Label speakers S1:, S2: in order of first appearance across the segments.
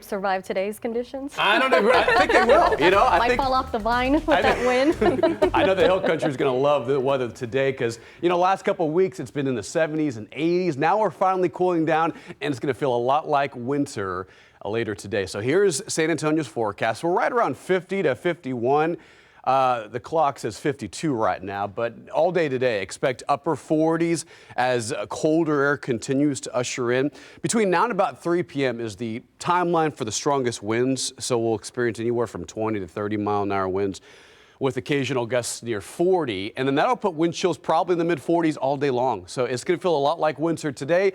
S1: survive today's conditions?
S2: I don't know. I think they will. You know,
S1: Might fall off the vine with that wind.
S2: I know the hill country is going to love the weather today because, last couple of weeks it's been in the 70s and 80s. Now we're finally cooling down and it's going to feel a lot like winter later today. So here's San Antonio's forecast. We're right around 50 to 51. The clock says 52 right now, but all day today, expect upper 40s as colder air continues to usher in. Between now and about 3 p.m. is the timeline for the strongest winds, so we'll experience anywhere from 20 to 30 mile an hour winds with occasional gusts near 40, and then that'll put wind chills probably in the mid 40s all day long. So it's going to feel a lot like winter today.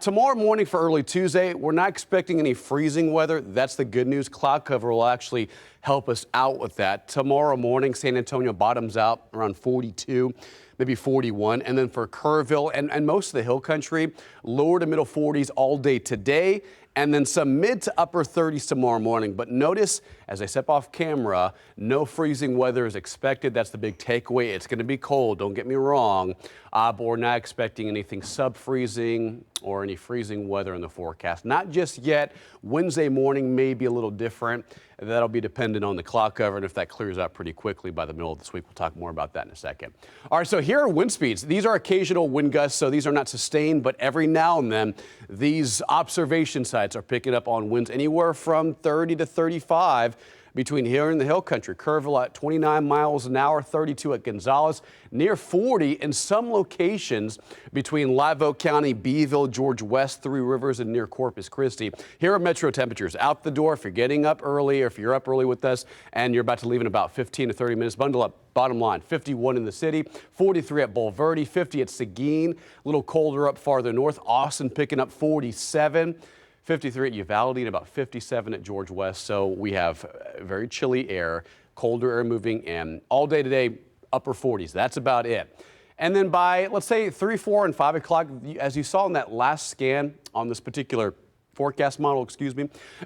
S2: Tomorrow morning for early Tuesday, we're not expecting any freezing weather. That's the good news. Cloud cover will actually help us out with that. Tomorrow morning, San Antonio bottoms out around 42. Maybe 41, and then for Kerrville and most of the hill country, lower to middle 40s all day today, and then some mid to upper 30s tomorrow morning. But notice, as I step off camera, no freezing weather is expected. That's the big takeaway. It's going to be cold, don't get me wrong, but we're not expecting anything sub-freezing or any freezing weather in the forecast. Not just yet. Wednesday morning may be a little different. That'll be dependent on the cloud cover, and if that clears up pretty quickly by the middle of this week, we'll talk more about that in a second. All right, so here are wind speeds. These are occasional wind gusts, so these are not sustained, but every now and then, these observation sites are picking up on winds anywhere from 30 to 35 between here and the hill country. Kerrville at 29 miles an hour, 32 at Gonzales, near 40 in some locations between Live Oak County, Beeville, George West, Three Rivers, and near Corpus Christi. Here are metro temperatures. Out the door, if you're getting up early or if you're up early with us and you're about to leave in about 15 to 30 minutes, bundle up. Bottom line, 51 in the city, 43 at Bulverde, 50 at Seguin, a little colder up farther north. Austin picking up 47. 53 at Uvalde and about 57 at George West. So we have very chilly air, colder air moving in. All day today, upper 40s. That's about it. And then by, let's say, 3, 4, and 5 o'clock, as you saw in that last scan on this particular forecast model,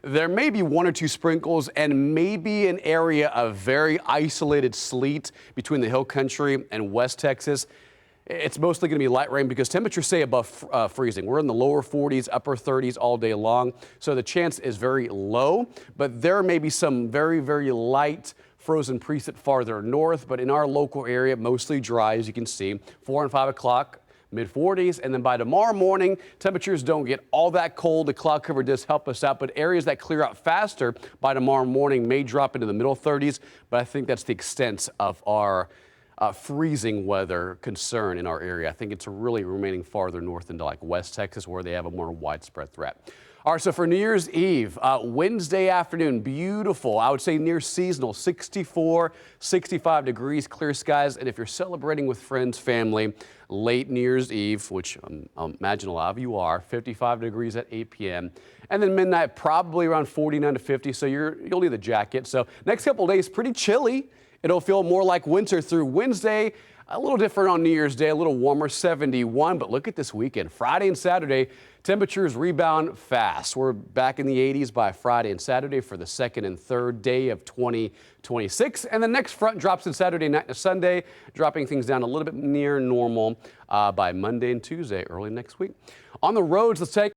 S2: there may be 1 or 2 sprinkles and maybe an area of very isolated sleet between the hill country and West Texas. It's mostly going to be light rain because temperatures stay above freezing. We're in the lower 40s, upper 30s all day long. So the chance is very low, but there may be some very, very light frozen precip farther north. But in our local area, mostly dry, as you can see, 4 and 5 o'clock, mid 40s. And then by tomorrow morning, temperatures don't get all that cold. The cloud cover does help us out, but areas that clear out faster by tomorrow morning may drop into the middle 30s. But I think that's the extent of our freezing weather concern in our area. I think it's really remaining farther north into like West Texas where they have a more widespread threat. All right, so for New Year's Eve, Wednesday afternoon, beautiful. I would say near seasonal, 64, 65 degrees, clear skies. And if you're celebrating with friends, family, late New Year's Eve, which I imagine a lot of you are, 55 degrees at 8 p.m. And then midnight, probably around 49 to 50. So you'll need a jacket. So next couple of days, pretty chilly. It'll feel more like winter through Wednesday. A little different on New Year's Day, a little warmer, 71. But look at this weekend. Friday and Saturday, temperatures rebound fast. We're back in the 80s by Friday and Saturday for the second and third day of 2026. And the next front drops in Saturday night to Sunday, dropping things down a little bit near normal by Monday and Tuesday, early next week. On the roads, let's take